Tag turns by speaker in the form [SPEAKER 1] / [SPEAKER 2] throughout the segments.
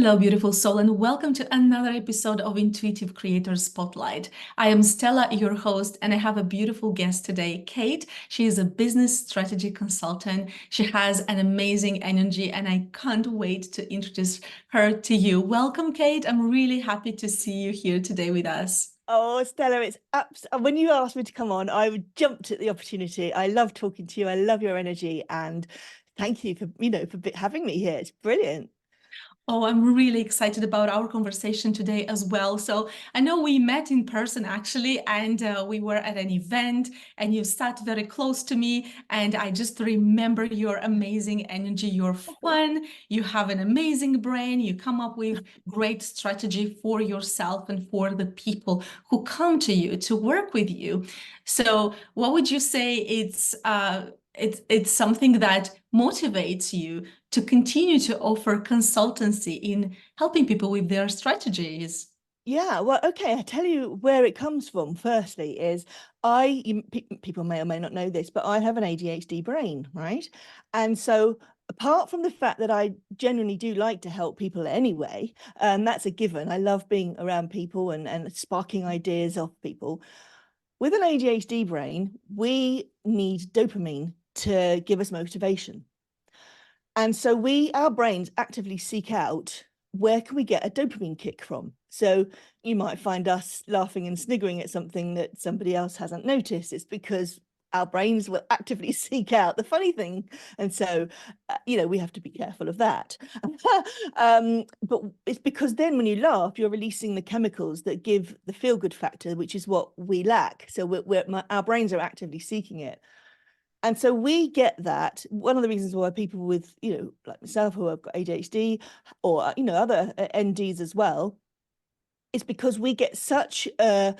[SPEAKER 1] Hello, beautiful soul, and welcome to another episode of Intuitive Creator Spotlight. I am Stella, your host, and I have a beautiful guest today, Kate. She is a business strategy consultant. She has an amazing energy, and I can't wait to introduce her to you. Welcome, Kate. I'm really happy to see you here today with us.
[SPEAKER 2] Oh, Stella, when you asked me to come on, I jumped at the opportunity. I love talking to you. I love your energy, and thank you for having me here. It's brilliant.
[SPEAKER 1] Oh, I'm really excited about our conversation today as well. So I know we met in person actually, and we were at an event, and you sat very close to me. And I just remember your amazing energy. You're fun. You have an amazing brain. You come up with great strategy for yourself and for the people who come to you to work with you. So what would you say it's something that motivates you to continue to offer consultancy in helping people with their strategies?
[SPEAKER 2] Yeah, well, okay, I tell you where it comes from. Firstly, is people may or may not know this, but I have an ADHD brain, right? And so apart from the fact that I genuinely do like to help people anyway, that's a given. I love being around people and sparking ideas off people. With an ADHD brain, we need dopamine to give us motivation. And so our brains actively seek out, where can we get a dopamine kick from? So you might find us laughing and sniggering at something that somebody else hasn't noticed. It's because our brains will actively seek out the funny thing. And so, we have to be careful of that. But it's because then when you laugh, you're releasing the chemicals that give the feel-good factor, which is what we lack. So our brains are actively seeking it. And so we get that. One of the reasons why people with, like myself, who have got ADHD or, other NDs as well, is because we get such a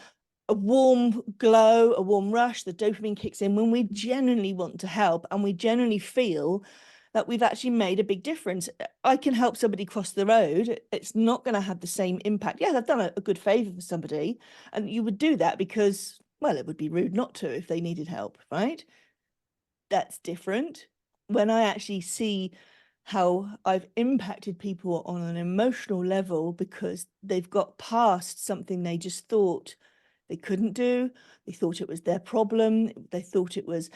[SPEAKER 2] warm glow, a warm rush, the dopamine kicks in when we genuinely want to help and we genuinely feel that we've actually made a big difference. I can help somebody cross the road. It's not going to have the same impact. Yeah, I've done a good favor for somebody. And you would do that because, well, it would be rude not to if they needed help, right? That's different. When I actually see how I've impacted people on an emotional level because they've got past something they just thought they couldn't do, they thought it was their problem, they thought it was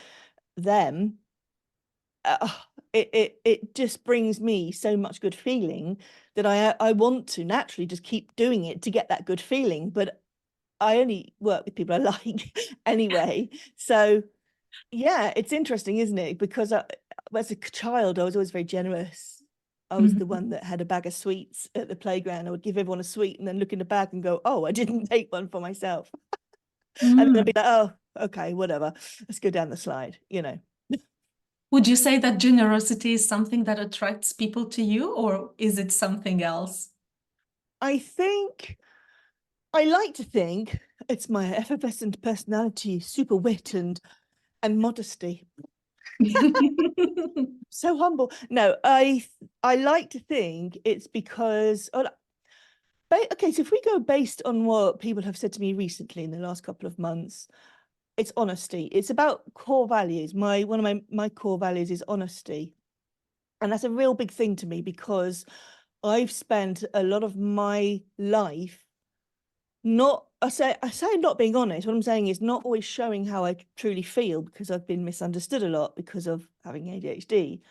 [SPEAKER 2] them, it just brings me so much good feeling that I want to naturally just keep doing it to get that good feeling. But I only work with people I like anyway. So yeah, it's interesting, isn't it? Because as a child, I was always very generous. I was the one that had a bag of sweets at the playground. I would give everyone a sweet and then look in the bag and go, oh, I didn't take one for myself. And then be like, oh, okay, whatever. Let's go down the slide,
[SPEAKER 1] Would you say that generosity is something that attracts people to you, or is it something else?
[SPEAKER 2] I like to think it's my effervescent personality, super wit and modesty. So humble. No, I like to think it's because okay, so if we go based on what people have said to me recently in the last couple of months, it's honesty. It's about core values. One of my core values is honesty. And that's a real big thing to me because I've spent a lot of my life I say not being honest. What I'm saying is not always showing how I truly feel because I've been misunderstood a lot because of having ADHD.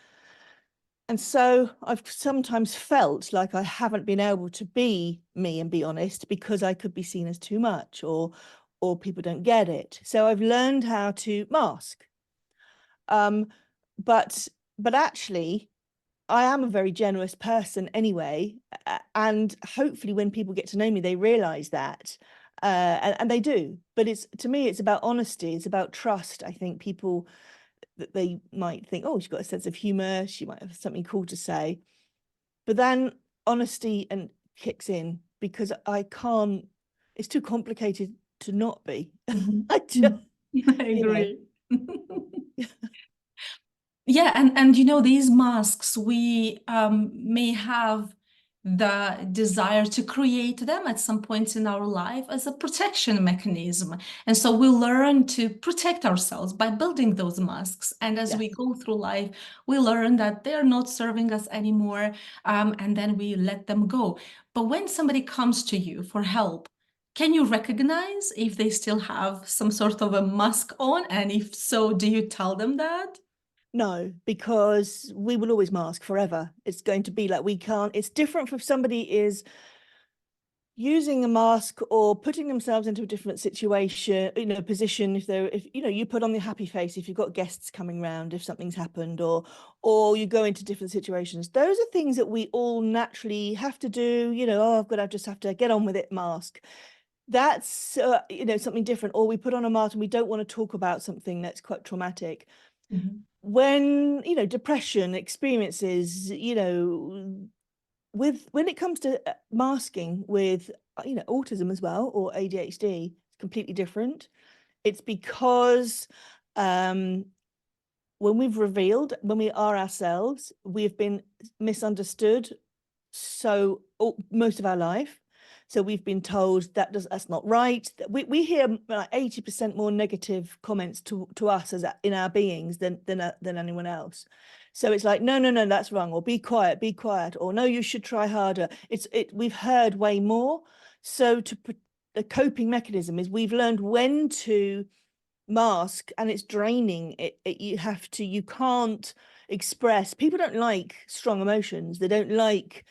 [SPEAKER 2] And so I've sometimes felt like I haven't been able to be me and be honest because I could be seen as too much or people don't get it. So I've learned how to mask. But actually, I am a very generous person anyway. And hopefully when people get to know me, they realize that. And they do. But to me, it's about honesty. It's about trust. I think people that they might think, oh, she's got a sense of humor, she might have something cool to say. But then honesty and kicks in because it's too complicated to not be. I
[SPEAKER 1] agree. Yeah, and these masks we may have the desire to create them at some points in our life as a protection mechanism. And so we learn to protect ourselves by building those masks. And as we
[SPEAKER 2] Yes.
[SPEAKER 1] go through life, we learn that they're not serving us anymore, and then we let them go. But when somebody comes to you for help, can you recognize if they still have some sort of a mask on? And if so, do you tell them that?
[SPEAKER 2] No, because we will always mask forever. It's going to be like we can't. It's different if somebody is using a mask or putting themselves into a different situation, position. If you put on the happy face if you've got guests coming round, if something's happened, or you go into different situations. Those are things that we all naturally have to do. I just have to get on with it. Mask. That's something different. Or we put on a mask and we don't want to talk about something that's quite traumatic.
[SPEAKER 1] Mhm.
[SPEAKER 2] When depression experiences, when it comes to masking with autism as well, or ADHD, it's completely different. It's because when we are ourselves, we've been misunderstood most of our life. So we've been told that's not right. We hear like 80% more negative comments to us as in our beings than anyone else. So it's like, no, that's wrong, or be quiet, or no, you should try harder. We've heard way more. So the coping mechanism is we've learned when to mask, and it's draining. You can't express. People don't like strong emotions. They don't like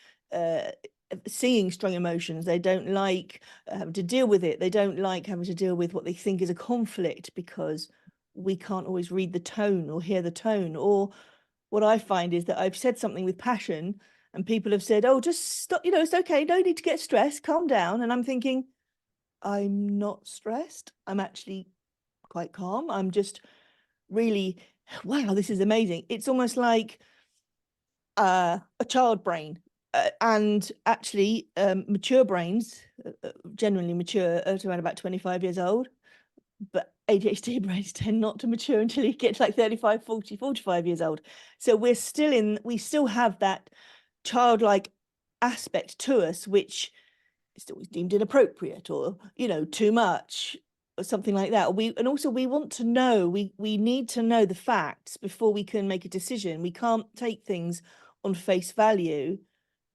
[SPEAKER 2] seeing strong emotions. They don't like having to deal with it. They don't like having to deal with what they think is a conflict, because we can't always read the tone or hear the tone. Or what I find is that I've said something with passion and people have said, oh, just stop, it's okay, no need to get stressed, calm down. And I'm thinking, I'm not stressed. I'm actually quite calm. I'm just really, wow, this is amazing. It's almost like a child brain. And actually, mature brains, generally mature at around about 25 years old, but ADHD brains tend not to mature until you get to like 35, 40, 45 years old. So we still have that childlike aspect to us, which is always deemed inappropriate or, too much or something like that. Also we want to know, we need to know the facts before we can make a decision. We can't take things on face value,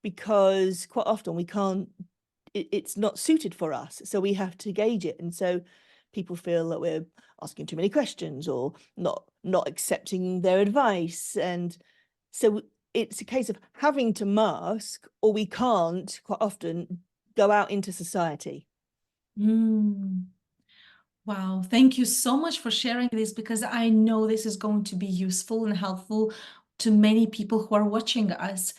[SPEAKER 2] because quite often it's not suited for us. So we have to gauge it. And so people feel that we're asking too many questions or not accepting their advice. And so it's a case of having to mask, or we can't quite often go out into society.
[SPEAKER 1] Mm. Wow, thank you so much for sharing this, because I know this is going to be useful and helpful to many people who are watching us.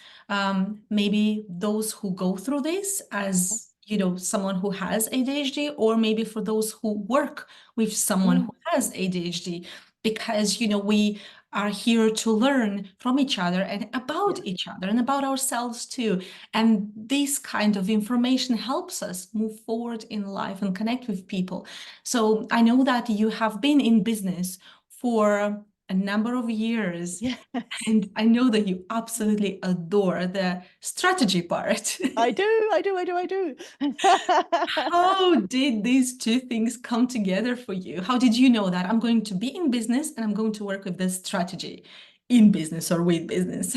[SPEAKER 1] Maybe those who go through this as, someone who has ADHD, or maybe for those who work with someone
[SPEAKER 2] Mm,
[SPEAKER 1] who has ADHD, because, we are here to learn from each other and about
[SPEAKER 2] yes.
[SPEAKER 1] each other and about ourselves too. And this kind of information helps us move forward in life and connect with people. So I know that you have been in business for a number of years,
[SPEAKER 2] Yes,
[SPEAKER 1] and I know that you absolutely adore the strategy part.
[SPEAKER 2] I do.
[SPEAKER 1] How did these two things come together for you? How did you know that I'm going to be in business and I'm going to work with this strategy in business or with business?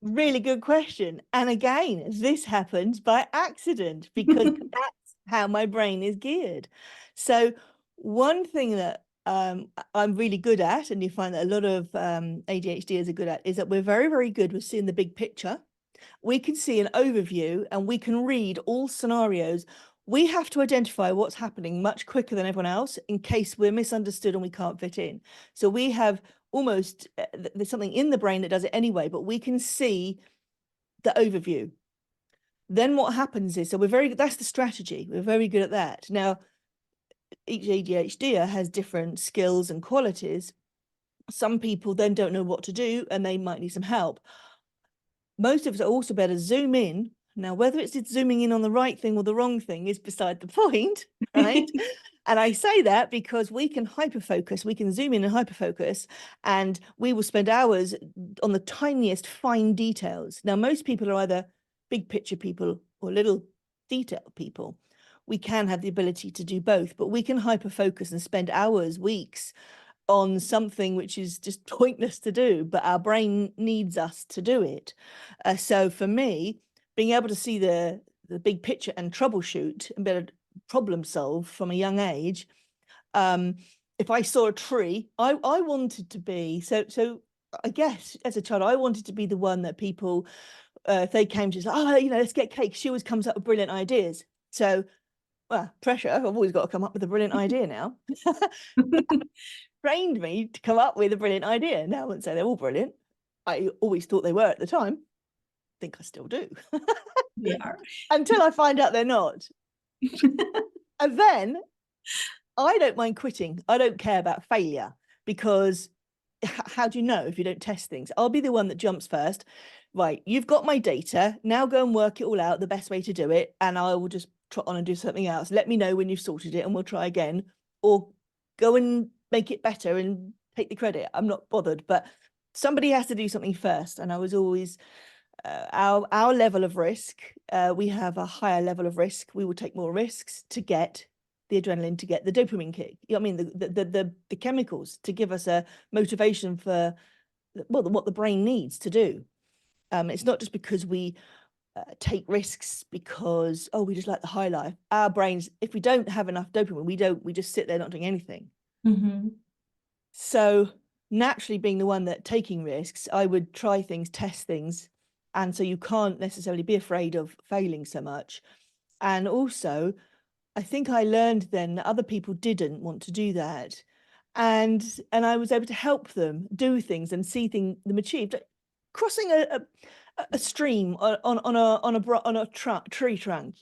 [SPEAKER 2] Really good question. And again, this happens by accident, because that's how my brain is geared. So one thing that I'm really good at, and you find that a lot of ADHDers are good at, is that we're very, very good with seeing the big picture. We can see an overview and we can read all scenarios. We have to identify what's happening much quicker than everyone else in case we're misunderstood and we can't fit in. So we have almost, there's something in the brain that does it anyway, but we can see the overview. Then what happens is, that's the strategy. We're very good at that. Now, each ADHDer has different skills and qualities. Some people then don't know what to do and they might need some help. Most of us are also better zoom in. Now, whether it's zooming in on the right thing or the wrong thing is beside the point, right? And I say that because we can hyperfocus, we can zoom in and hyperfocus, and we will spend hours on the tiniest fine details. Now, most people are either big picture people or little detail people. We can have the ability to do both, but we can hyper focus and spend hours, weeks on something which is just pointless to do, but our brain needs us to do it. So for me, being able to see the big picture and troubleshoot and be able to problem solve from a young age. If I saw a tree, I wanted to be, so I guess as a child, I wanted to be the one that people, if they came to say, oh, let's get Kate, she always comes up with brilliant ideas. So, well, pressure, I've always got to come up with a brilliant idea now. Trained me to come up with a brilliant idea. Now I wouldn't say they're all brilliant. I always thought they were at the time. I think I still do.
[SPEAKER 1] They are.
[SPEAKER 2] Until I find out they're not. And then I don't mind quitting. I don't care about failure, because how do you know if you don't test things? I'll be the one that jumps first. Right, you've got my data. Now go and work it all out, the best way to do it. And I will just trot on and do something else. Let me know when you've sorted it and we'll try again. Or go and make it better and take the credit. I'm not bothered, but somebody has to do something first. And I was always, our level of risk, we have a higher level of risk. We will take more risks to get the adrenaline, to get the dopamine kick. I mean, the chemicals to give us a motivation for, well, what the brain needs to do. It's not just because we take risks because, oh, we just like the high life. Our brains, if we don't have enough dopamine, we just sit there not doing anything.
[SPEAKER 1] Mm-hmm.
[SPEAKER 2] So naturally, being the one that taking risks, I would try things, test things. And so you can't necessarily be afraid of failing so much. And also, I think I learned then that other people didn't want to do that. And I was able to help them do things and see them achieved. Crossing a stream on a tree trunk,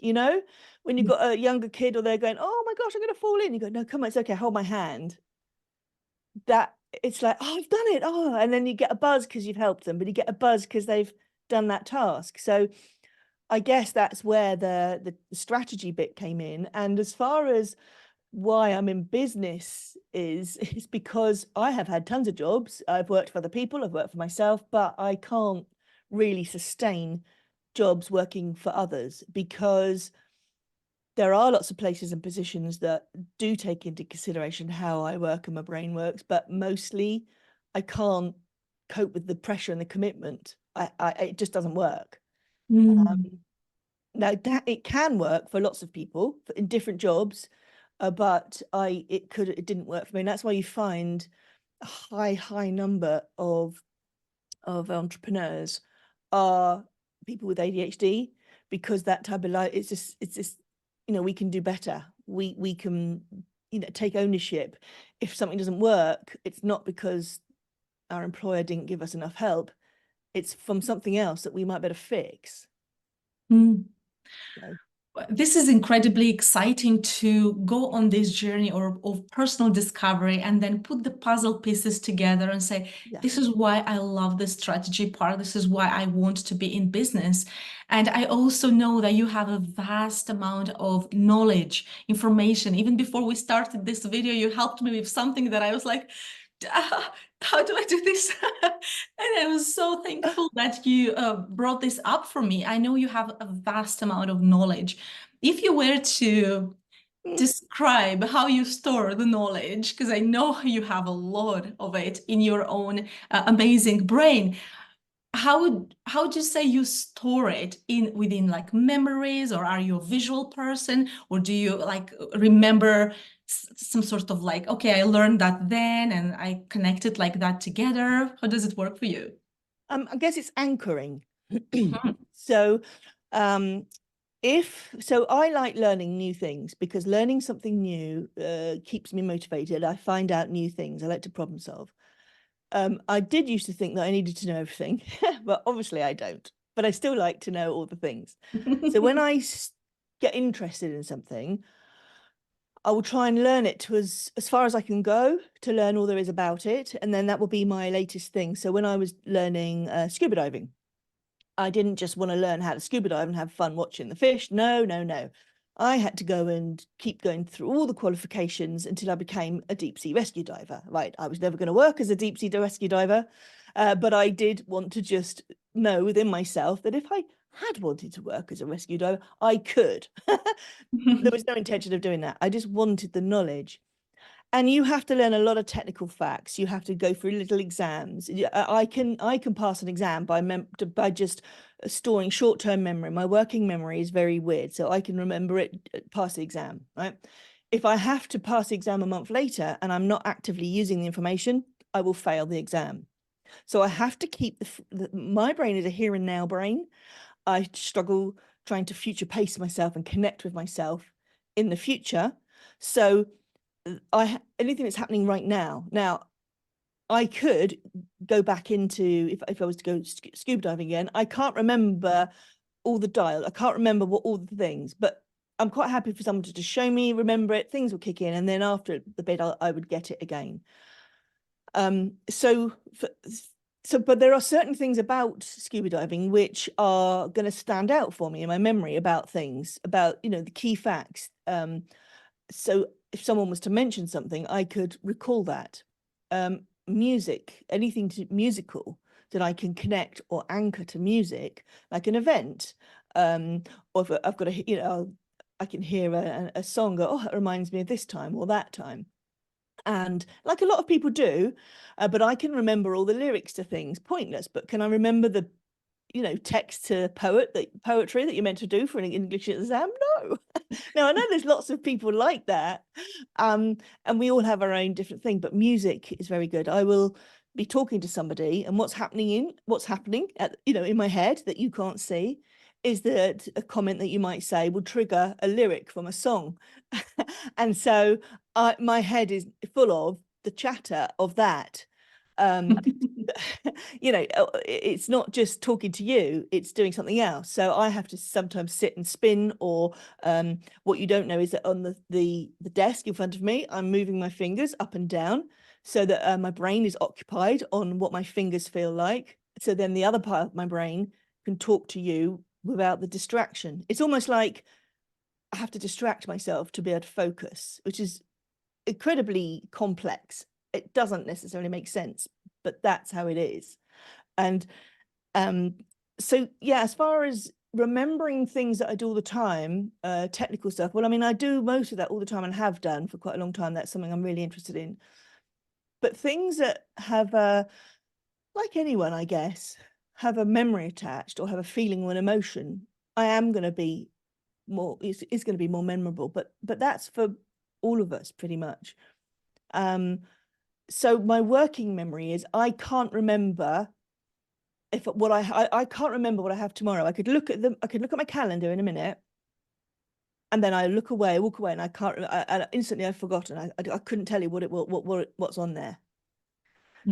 [SPEAKER 2] when you've got a younger kid or they're going, oh my gosh, I'm going to fall in. You go, no, come on, it's okay, hold my hand. That it's like, oh, I've done it. Oh, and then you get a buzz because you've helped them, but you get a buzz because they've done that task. So I guess that's where the strategy bit came in. And as far as why I'm in business is because I have had tons of jobs. I've worked for other people, I've worked for myself, but I can't really sustain jobs working for others, because there are lots of places and positions that do take into consideration how I work and my brain works, but mostly I can't cope with the pressure and the commitment. It just doesn't work. Now that it can work for lots of people in different jobs, but it didn't work for me. And that's why you find a high number of entrepreneurs are people with ADHD, because that type of life, it's just we can do better. We can take ownership. If something doesn't work, it's not because our employer didn't give us enough help. It's from something else that we might better fix. So.
[SPEAKER 1] This is incredibly exciting to go on this journey of personal discovery and then put the puzzle pieces together and say, this is why I love the strategy part. This is why I want to be in business. And I also know that you have a vast amount of knowledge, information. Even before we started this video, you helped me with something that I was like, how do I do this? And I was so thankful that you brought this up for me. I know you have a vast amount of knowledge. If you were to describe how you store the knowledge, because I know you have a lot of it in your own amazing brain, how would you say you store it within like memories, or are you a visual person, or do you like remember some sort of like, okay, I learned that then and I connected like that together? How does it work for you?
[SPEAKER 2] I guess it's anchoring. So I like learning new things, because learning something new keeps me motivated. I find out new things. I like to problem solve. I did used to think that I needed to know everything, but obviously I don't. But I still like to know all the things. So when I get interested in something, I will try and learn it to as far as I can go, to learn all there is about it. And then that will be my latest thing. So when I was learning scuba diving, I didn't just want to learn how to scuba dive and have fun watching the fish. No. I had to go and keep going through all the qualifications until I became a deep sea rescue diver. Right. I was never going to work as a deep sea rescue diver, but I did want to just know within myself that if I had wanted to work as a rescue diver, I could. There was no intention of doing that. I just wanted the knowledge. And you have to learn a lot of technical facts. You have to go through little exams. I can pass an exam by just storing short-term memory. My working memory is very weird, so I can remember it, pass the exam, right? If I have to pass the exam a month later and I'm not actively using the information, I will fail the exam. So I have to keep my brain is a here and now brain. I struggle trying to future pace myself and connect with myself in the future. So anything that's happening right now. Now, I could go back into, if I was to go scuba diving again, I can't remember all the dial. I can't remember all the things, but I'm quite happy for someone to just show me, remember it, things will kick in, and then after the bit, I would get it again. But there are certain things about scuba diving which are going to stand out for me in my memory about things, about, the key facts. So if someone was to mention something, I could recall that. Music, anything musical that I can connect or anchor to music, like an event, or if I've got I can hear a song, go, oh, it reminds me of this time or that time. And like a lot of people do, but I can remember all the lyrics to things, pointless, but can I remember the text to poetry that you're meant to do for an English exam? No. Now, I know there's lots of people like that, and we all have our own different thing, but music is very good. I will be talking to somebody, and what's happening in my head that you can't see is that a comment that you might say will trigger a lyric from a song. And so my head is full of the chatter of that. It's not just talking to you, it's doing something else. So I have to sometimes sit and spin, or what you don't know is that on the desk in front of me, I'm moving my fingers up and down so that my brain is occupied on what my fingers feel like. So then the other part of my brain can talk to you without the distraction. It's almost like I have to distract myself to be able to focus, which is incredibly complex. It doesn't necessarily make sense, but that's how it is. And so yeah, as far as remembering things that I do all the time, technical stuff, well, I mean, I do most of that all the time and have done for quite a long time. That's something I'm really interested in. But things that have like anyone, I guess, have a memory attached or have a feeling or an emotion, I am going to be more, it's going to be more memorable, but that's for all of us pretty much. So my working memory is I can't remember I can't remember what I have tomorrow. I could look at my calendar in a minute, and then I walk away, and I can't. Instantly I've forgotten. I couldn't tell you what's on there.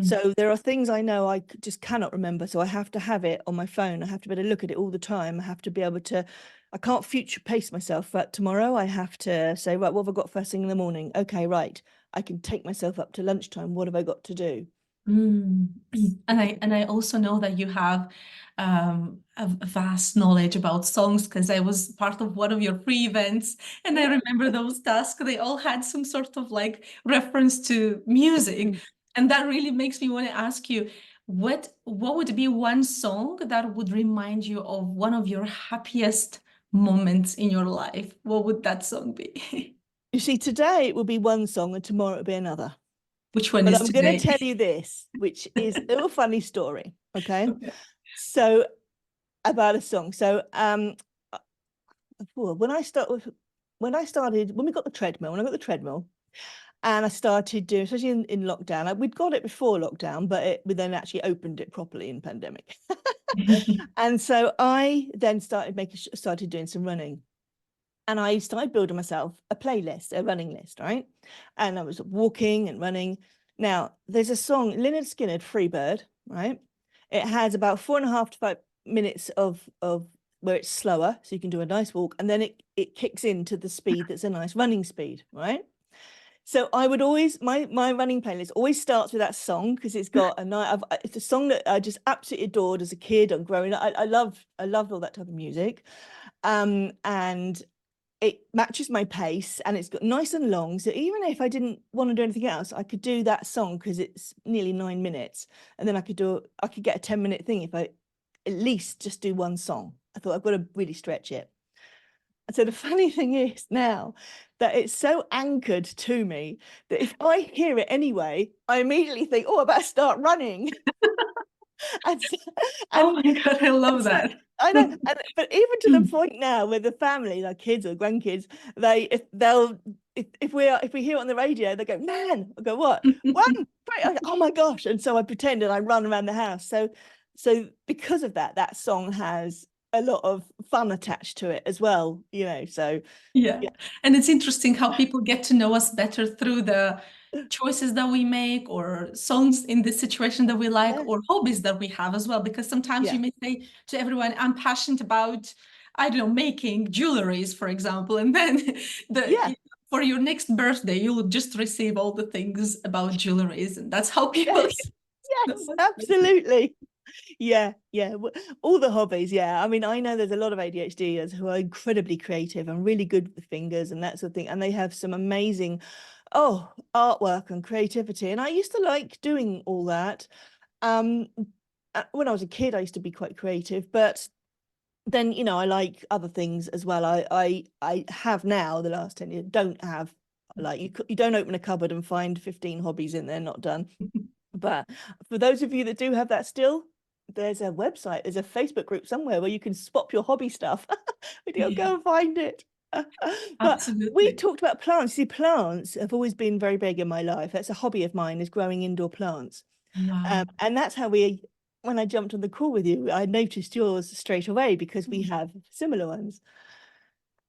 [SPEAKER 2] So there are things I know I just cannot remember. So I have to have it on my phone. I have to be able to look at it all the time. I have to be able to. I can't future pace myself. But tomorrow I have to say, right, what have I got first thing in the morning? Okay, right. I can take myself up to lunchtime. What have I got to do?
[SPEAKER 1] And I also know that you have a vast knowledge about songs, because I was part of one of your free events, and I remember those tasks. They all had some sort of like reference to music, and that really makes me want to ask you, what would be one song that would remind you of one of your happiest moments in your life? What would that song be?
[SPEAKER 2] You see, today it will be one song and tomorrow it'll be another.
[SPEAKER 1] Which one
[SPEAKER 2] But
[SPEAKER 1] is
[SPEAKER 2] I'm going
[SPEAKER 1] today?
[SPEAKER 2] to tell you this, which is a little funny story. Okay.
[SPEAKER 1] Okay.
[SPEAKER 2] So about a song. So when we got the treadmill, and I started doing, especially in lockdown, like we'd got it before lockdown, but we then actually opened it properly in pandemic. And so I then started doing some running. And I started building myself a playlist, a running list, right? And I was walking and running. Now, there's a song, Lynyrd Skynyrd, Freebird, right? It has about 4.5 to 5 minutes of where it's slower, so you can do a nice walk, and then it kicks into the speed that's a nice running speed, right? So I would always, my running playlist always starts with that song, because it's got it's a song that I just absolutely adored as a kid and growing up. I loved all that type of music. And it matches my pace, and it's got nice and long. So even if I didn't want to do anything else, I could do that song because it's nearly 9 minutes. And then I could get a 10-minute thing if I at least just do one song. I thought I've got to really stretch it. And so the funny thing is now that it's so anchored to me that if I hear it anyway, I immediately think, oh, I better start running. and,
[SPEAKER 1] Oh
[SPEAKER 2] and
[SPEAKER 1] my God, I love
[SPEAKER 2] so
[SPEAKER 1] that.
[SPEAKER 2] I know, but even to the point now with the family, like kids or grandkids, if we hear it on the radio, they go, "Man," I go, "What? One, I go, oh my gosh!" And so I pretend and I run around the house. So because of that, that song has a lot of fun attached to it as well, you know. So
[SPEAKER 1] Yeah.
[SPEAKER 2] yeah,
[SPEAKER 1] And it's interesting how people get to know us better through the choices that we make, or songs in this situation that we like,
[SPEAKER 2] yeah,
[SPEAKER 1] or hobbies that we have as well. Because sometimes
[SPEAKER 2] yeah,
[SPEAKER 1] you may say to everyone, I'm passionate about, I don't know, making jewelries, for example. And then
[SPEAKER 2] yeah,
[SPEAKER 1] for your next birthday, you'll just receive all the things about jewelries. And that's how people get
[SPEAKER 2] yes,
[SPEAKER 1] to know
[SPEAKER 2] yes,
[SPEAKER 1] us better.
[SPEAKER 2] absolutely. Yeah, yeah. All the hobbies. Yeah. I mean, I know there's a lot of ADHDers who are incredibly creative and really good with fingers and that sort of thing. And they have some amazing, artwork and creativity. And I used to like doing all that. Um, when I was a kid, I used to be quite creative, but then, you know, I like other things as well. I have now, the last 10 years, don't have, like, you don't open a cupboard and find 15 hobbies in there, not done. But for those of you that do have that still, there's a website, there's a Facebook group somewhere where you can swap your hobby stuff. You'll
[SPEAKER 1] Yeah,
[SPEAKER 2] go and find it. But we
[SPEAKER 1] absolutely.
[SPEAKER 2] talked about plants. See, plants have always been very big in my life. That's a hobby of mine, is growing indoor plants.
[SPEAKER 1] Wow.
[SPEAKER 2] And that's how when I jumped on the call with you, I noticed yours straight away because we have similar ones.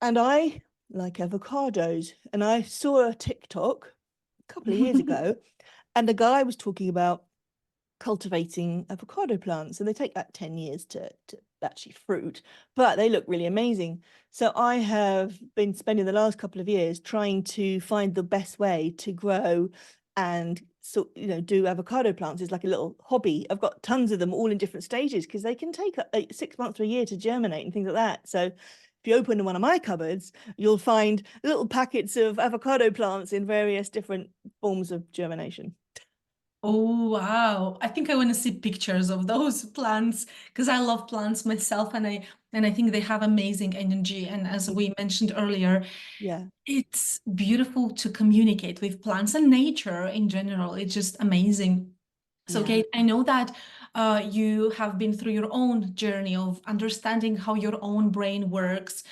[SPEAKER 2] And I like avocados. And I saw a TikTok a couple of years ago, and the guy was talking about cultivating avocado plants, and they take about 10 years to actually fruit, but they look really amazing. So I have been spending the last couple of years trying to find the best way to grow and, so, you know, do avocado plants is like a little hobby. I've got tons of them all in different stages because they can take like 6 months to a year to germinate and things like that. So if you open one of my cupboards, you'll find little packets of avocado plants in various different forms of germination.
[SPEAKER 1] Oh, wow. I think I want to see pictures of those plants because I love plants myself, and I think they have amazing energy. And as we mentioned earlier,
[SPEAKER 2] Yeah,
[SPEAKER 1] it's beautiful to communicate with plants and nature in general. It's just amazing. So,
[SPEAKER 2] yeah,
[SPEAKER 1] Kate, I know that you have been through your own journey of understanding how your own brain works.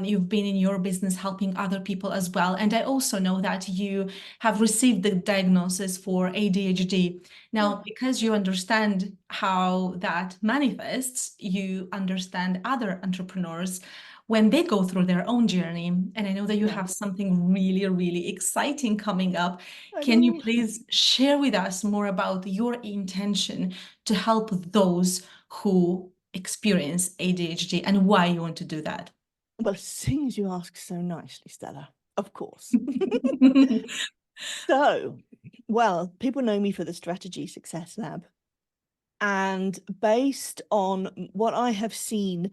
[SPEAKER 1] You've been in your business helping other people as well. And I also know that you have received the diagnosis for ADHD.
[SPEAKER 2] yeah,
[SPEAKER 1] Now, because you understand how that manifests, you understand other entrepreneurs when they go through their own journey. And I know that you
[SPEAKER 2] yeah.
[SPEAKER 1] have something really, really exciting coming up.
[SPEAKER 2] I
[SPEAKER 1] Can you
[SPEAKER 2] know.
[SPEAKER 1] please share with us more about your intention to help those who experience ADHD and why you want to do that?
[SPEAKER 2] Well, as soon as you ask so nicely, Stella, of course. So, well, people know me for the Strategy Success Lab. And based on what I have seen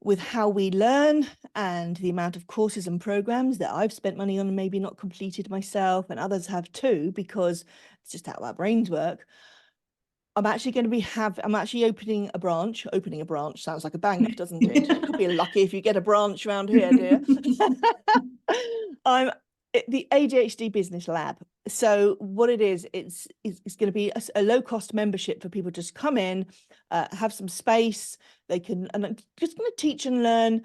[SPEAKER 2] with how we learn and the amount of courses and programs that I've spent money on and maybe not completed myself, and others have too, because it's just how our brains work. I'm actually going to I'm actually opening a branch sounds like a bank, doesn't it? You'll be lucky if you get a branch around here, dear. I'm the ADHD Business Lab. So what it is, it's going to be a low cost membership for people to just come in, have some space. And I'm just going to teach and learn.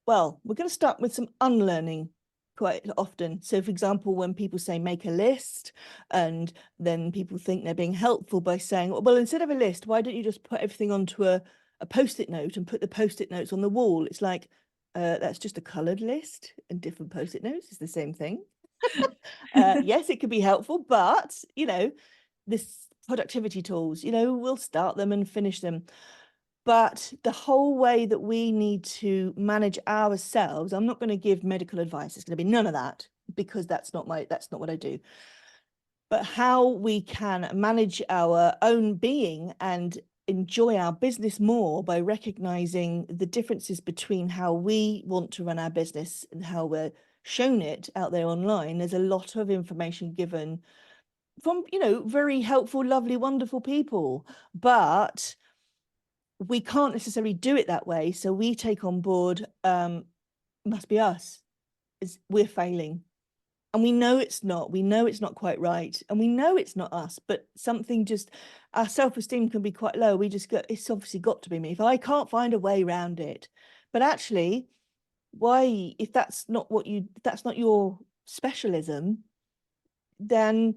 [SPEAKER 2] Well, we're going to start with some unlearning quite often. So, for example, when people say make a list, and then people think they're being helpful by saying, well, instead of a list, why don't you just put everything onto a post-it note and put the post-it notes on the wall? It's like, that's just a coloured list, and different post-it notes is the same thing. Yes, it could be helpful, but, you know, this productivity tools, you know, we'll start them and finish them. But the whole way that we need to manage ourselves, I'm not going to give medical advice. It's going to be none of that, because that's not what I do. But how we can manage our own being and enjoy our business more by recognizing the differences between how we want to run our business and how we're shown it out there online. There's a lot of information given from, you know, very helpful, lovely, wonderful people. But we can't necessarily do it that way. So we take on board, must be us. We're failing. And we know it's not. We know it's not quite right. And we know it's not us, but something just, our self-esteem can be quite low. We just go, it's obviously got to be me. If I can't find a way around it. But actually, why, if that's not your specialism, then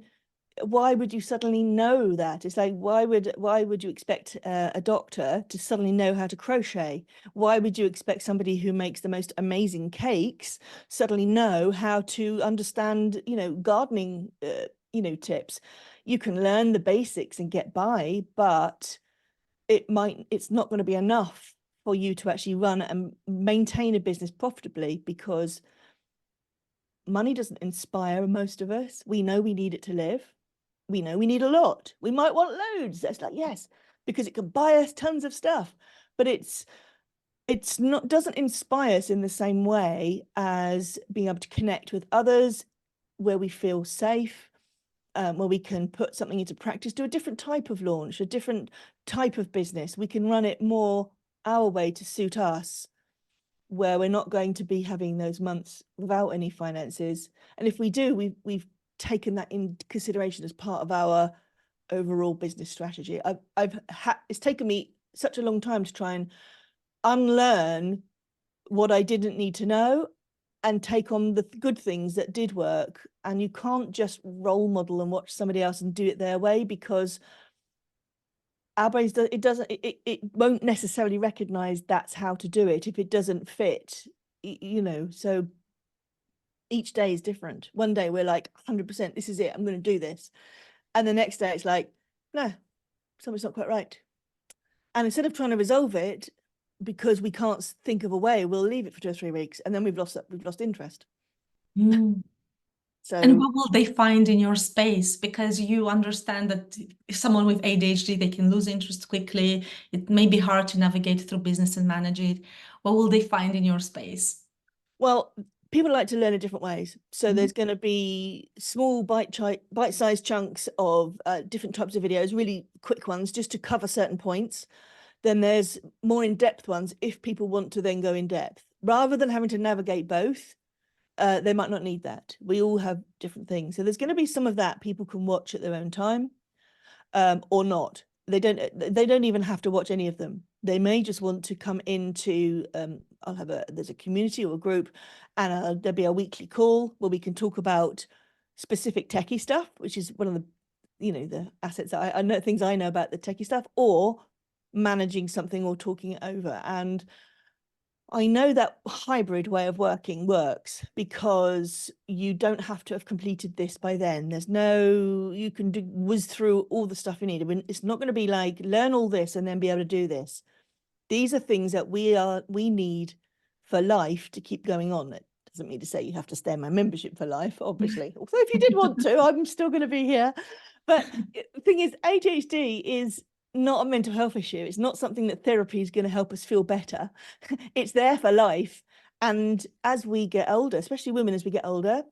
[SPEAKER 2] why would you suddenly know that? It's like, why would you expect a doctor to suddenly know how to crochet? Why would you expect somebody who makes the most amazing cakes suddenly know how to understand, gardening, tips? You can learn the basics and get by, but it's not going to be enough for you to actually run and maintain a business profitably, because money doesn't inspire most of us. We know we need it to live. We know we need a lot. We might want loads. That's like, yes, because it can buy us tons of stuff, but it's not, doesn't inspire us in the same way as being able to connect with others, where we feel safe, where we can put something into practice, do a different type of launch, a different type of business. We can run it more our way to suit us, where we're not going to be having those months without any finances. And if we do, we've taken that into consideration as part of our overall business strategy. It's taken me such a long time to try and unlearn what I didn't need to know and take on the good things that did work. And you can't just role model and watch somebody else and do it their way, because our brains, it won't necessarily recognize that's how to do it if it doesn't fit, so each day is different. One day we're like 100%, this is it, I'm going to do this. And the next day it's like, no, something's not quite right. And instead of trying to resolve it because we can't think of a way, we'll leave it for 2 or 3 weeks, and then we've lost interest.
[SPEAKER 1] And
[SPEAKER 2] So
[SPEAKER 1] what will they find in your space? Because you understand that if someone with ADHD, they can lose interest quickly. It may be hard to navigate through business and manage it. What will they find in your space?
[SPEAKER 2] well, people like to learn in different ways. So there's going to be small bite-sized chunks of different types of videos, really quick ones, just to cover certain points. Then there's more in-depth ones if people want to then go in depth. Rather than having to navigate both, they might not need that. We all have different things. So there's going to be some of that people can watch at their own time, or not. They don't even have to watch any of them. They may just want to come into, there's a community or a group, and there'll be a weekly call where we can talk about specific techie stuff, which is one of the, the assets that I know, things I know about the techie stuff, or managing something or talking it over. And I know that hybrid way of working works because you don't have to have completed this by then. You can whiz through all the stuff you need. I mean, it's not going to be like learn all this and then be able to do this. These are things that we need for life to keep going on. It doesn't mean to say you have to stay in my membership for life, obviously. Although if you did want to, I'm still going to be here. But the thing is, ADHD is not a mental health issue. It's not something that therapy is going to help us feel better. It's there for life. And as we get older, especially women, as we get older,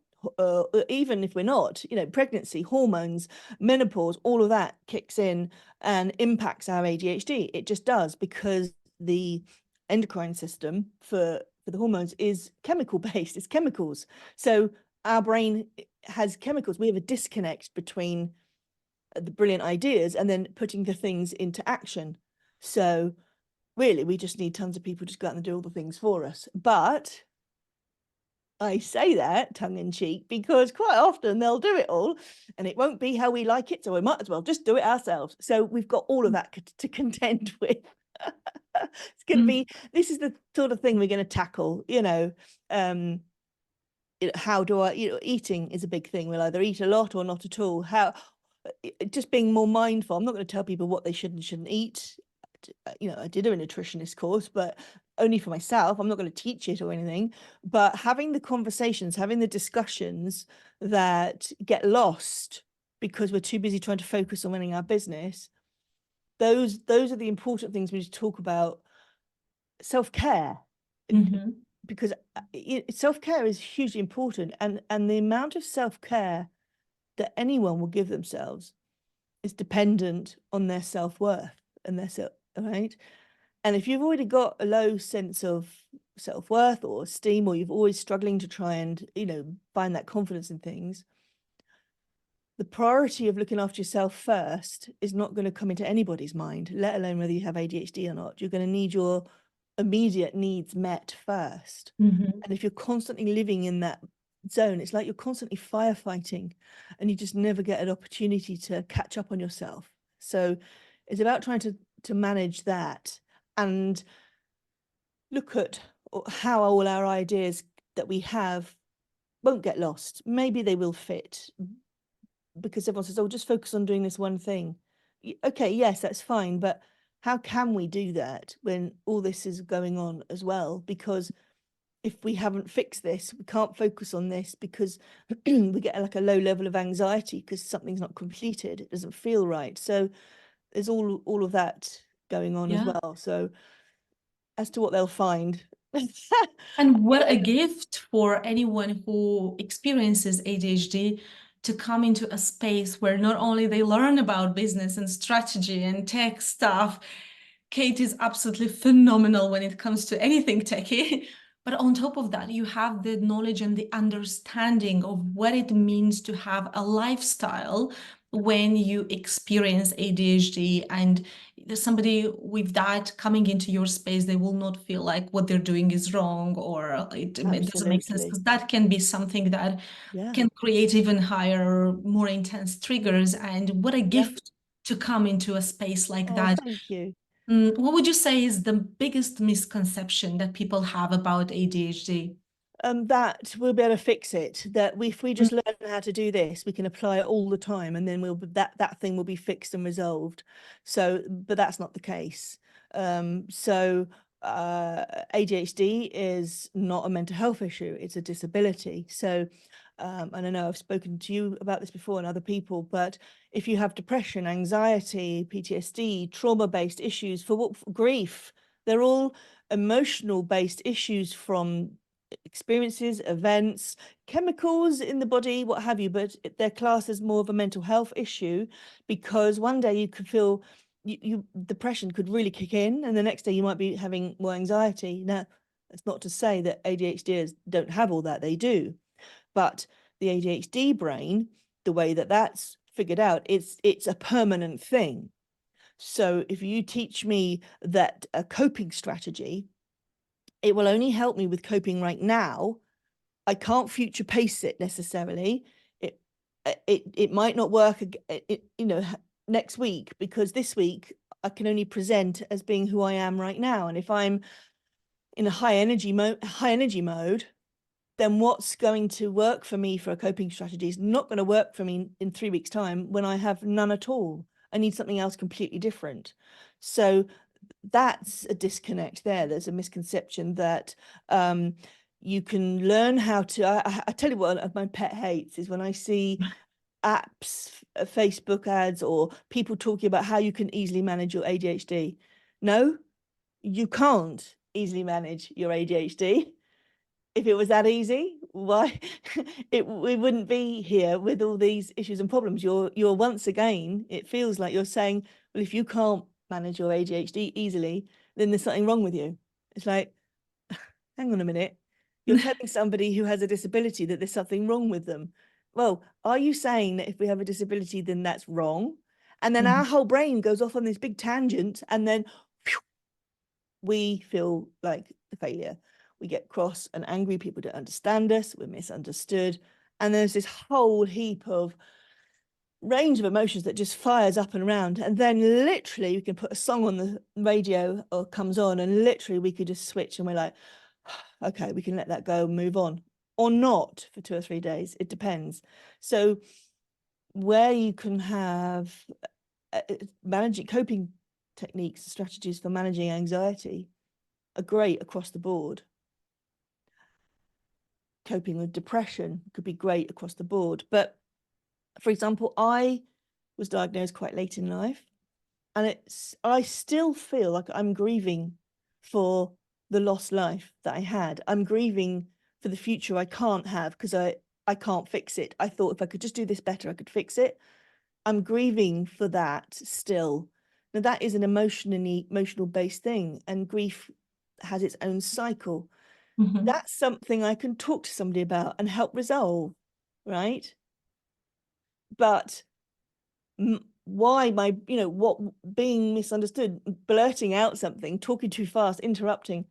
[SPEAKER 2] even if we're not, pregnancy, hormones, menopause, all of that kicks in and impacts our ADHD. It just does, because the endocrine system for the hormones is chemical based. It's chemicals. So our brain has chemicals. We have a disconnect between the brilliant ideas and then putting the things into action. So really, we just need tons of people to just go out and do all the things for us. But I say that tongue in cheek because quite often they'll do it all and it won't be how we like it. So we might as well just do it ourselves. So we've got all of that to contend with. It's going to be, this is the sort of thing we're going to tackle, how do I, eating is a big thing. We'll either eat a lot or not at all. Just being more mindful. I'm not going to tell people what they should and shouldn't eat. I did a nutritionist course, but only for myself. I'm not going to teach it or anything, but having the conversations, having the discussions that get lost because we're too busy trying to focus on running our business. Those are the important things we need to talk about. Self-care, because self-care is hugely important, and the amount of self-care that anyone will give themselves is dependent on their self-worth and right. And if you've already got a low sense of self-worth or esteem, or you've always struggling to try and, find that confidence in things, the priority of looking after yourself first is not going to come into anybody's mind, let alone whether you have ADHD or not. You're going to need your immediate needs met first.
[SPEAKER 1] Mhm.
[SPEAKER 2] And if you're constantly living in that zone, it's like you're constantly firefighting and you just never get an opportunity to catch up on yourself. So it's about trying to manage that and look at how all our ideas that we have won't get lost. Maybe they will fit, because everyone says, oh, just focus on doing this one thing. Okay, yes, that's fine. But how can we do that when all this is going on as well? Because if we haven't fixed this, we can't focus on this, because we get like a low level of anxiety because something's not completed. It doesn't feel right. So there's all of that going on as
[SPEAKER 1] Yeah.
[SPEAKER 2] well. So as to what they'll find.
[SPEAKER 1] And what a gift for anyone who experiences ADHD to come into a space where not only they learn about business and strategy and tech stuff. Kate is absolutely phenomenal when it comes to anything techy. But on top of that, you have the knowledge and the understanding of what it means to have a lifestyle when you experience ADHD. And there's somebody with that coming into your space, they will not feel like what they're doing is wrong, or it doesn't make sense,
[SPEAKER 2] Absolutely.
[SPEAKER 1] because that can be something that
[SPEAKER 2] Yeah.
[SPEAKER 1] can create even higher, more intense triggers. And what a
[SPEAKER 2] Yeah.
[SPEAKER 1] gift to come into a space like
[SPEAKER 2] Oh,
[SPEAKER 1] that.
[SPEAKER 2] thank you.
[SPEAKER 1] What would you say is the biggest misconception that people have about ADHD?
[SPEAKER 2] That we'll be able to fix it. That if we
[SPEAKER 1] Mm.
[SPEAKER 2] just learn how to do this, we can apply it all the time, and then that thing will be fixed and resolved. So, but that's not the case. So ADHD is not a mental health issue; it's a disability. So, and I know I've spoken to you about this before and other people, but if you have depression, anxiety, PTSD, trauma-based issues, for grief, they're all emotional-based issues from experiences, events, chemicals in the body, what have you, but they're classed as more of a mental health issue, because one day you could feel depression could really kick in, and the next day you might be having more anxiety. Now, that's not to say that ADHDers don't have all that, they do, but the ADHD brain, the way that that's figured out, it's a permanent thing. So if you teach me that a coping strategy, it will only help me with coping right now. I can't future pace it necessarily. It might not work, next week, because this week I can only present as being who I am right now. And if I'm in a high energy mode, then what's going to work for me for a coping strategy is not going to work for me in 3 weeks' time when I have none at all. I need something else completely different. So that's a disconnect there. There's a misconception that you can learn how to. I tell you what, my pet hates is when I see apps, Facebook ads, or people talking about how you can easily manage your ADHD. No, you can't easily manage your ADHD. If it was that easy, why we wouldn't be here with all these issues and problems. You're once again, it feels like you're saying, well, if you can't manage your ADHD easily, then there's something wrong with you. It's like, hang on a minute. You're telling somebody who has a disability that there's something wrong with them. Well, are you saying that if we have a disability, then that's wrong? And then our whole brain goes off on this big tangent, and then phew, we feel like the failure. We get cross and angry. People don't understand us. We're misunderstood. And there's this whole heap of range of emotions that just fires up and around. And then literally you can put a song on the radio or comes on, and literally we could just switch, and we're like, okay, we can let that go and move on, or not for 2 or 3 days. It depends. So where you can have managing coping techniques, strategies for managing anxiety are great across the board. Coping with depression could be great across the board. But for example, I was diagnosed quite late in life, and I still feel like I'm grieving for the lost life that I had. I'm grieving for the future I can't have, because I can't fix it. I thought if I could just do this better, I could fix it. I'm grieving for that still. Now that is an emotional based thing, and grief has its own cycle.
[SPEAKER 1] Mhm.
[SPEAKER 2] That's something I can talk to somebody about and help resolve, right? But why my, what, being misunderstood, blurting out something, talking too fast, interrupting,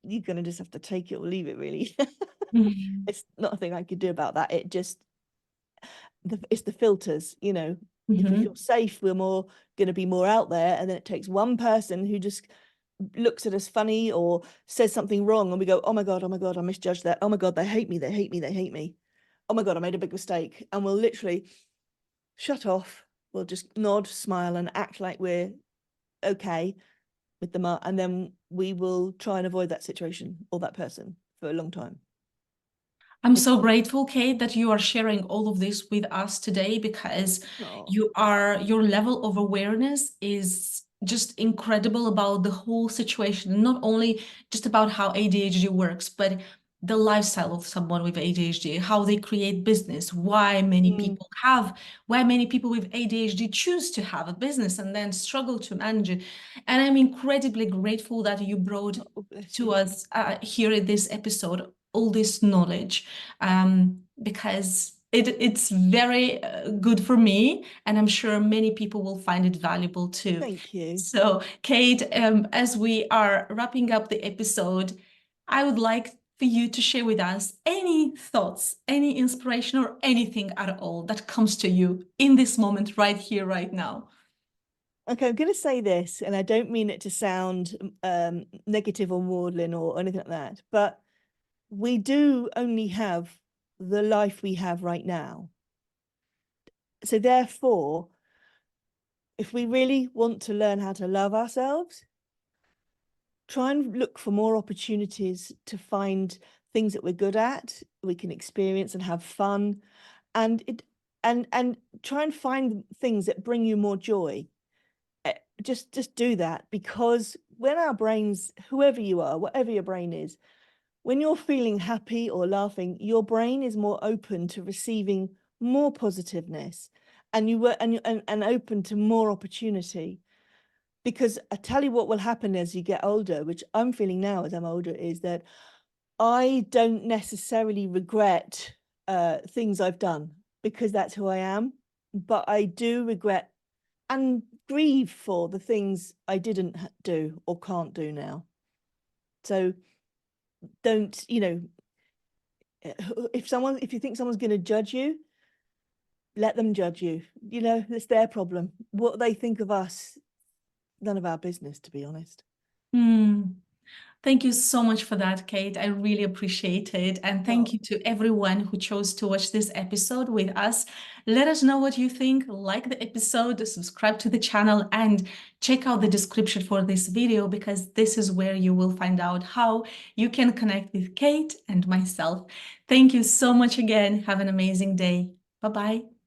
[SPEAKER 2] you're going to just have to take it or leave it, really.
[SPEAKER 1] Mhm.
[SPEAKER 2] It's nothing I could do about that. It just, it's the filters, if we feel safe, we're more going to be more out there. And then it takes one person who just looks at us funny or says something wrong, and we go, oh my God, I misjudged that. Oh my God, they hate me, they hate me, they hate me. Oh my God, I made a big mistake. And we'll literally shut off. We'll just nod, smile, and act like we're okay with them. And then we will try and avoid that situation or that person for a long time.
[SPEAKER 1] I'm so grateful, Kate, that you are sharing all of this with us today, because
[SPEAKER 2] Oh,
[SPEAKER 1] your level of awareness is just incredible about the whole situation, not only just about how ADHD works, but the lifestyle of someone with ADHD, how they create business, why many people with ADHD choose to have a business and then struggle to manage it. And I'm incredibly grateful that you brought
[SPEAKER 2] oh, bless
[SPEAKER 1] to
[SPEAKER 2] you.
[SPEAKER 1] us here in this episode all this knowledge, because it's very good for me, and I'm sure many people will find it valuable too.
[SPEAKER 2] Thank you.
[SPEAKER 1] So, Kate, as we are wrapping up the episode, I would like for you to share with us any thoughts, any inspiration, or anything at all that comes to you in this moment, right here, right now.
[SPEAKER 2] Okay, I'm going to say this, and I don't mean it to sound negative or maudlin or anything like that, but we do only have the life we have right now. So therefore, if we really want to learn how to love ourselves, try and look for more opportunities to find things that we're good at, we can experience and have fun, and try and find things that bring you more joy. Just do that, because when our brains, whoever you are, whatever your brain is, when you're feeling happy or laughing, your brain is more open to receiving more positiveness, and and open to more opportunity. Because I tell you what will happen as you get older, which I'm feeling now as I'm older, is that I don't necessarily regret things I've done, because that's who I am. But I do regret and grieve for the things I didn't do or can't do now. So don't, if you think someone's going to judge you, let them judge you. It's their problem. What they think of us, none of our business, to be honest.
[SPEAKER 1] Hmm. Thank you so much for that, Kate. I really appreciate it. And thank
[SPEAKER 2] Oh,
[SPEAKER 1] you to everyone who chose to watch this episode with us. Let us know what you think. Like the episode, subscribe to the channel, and check out the description for this video, because this is where you will find out how you can connect with Kate and myself. Thank you so much again. Have an amazing day. Bye-bye.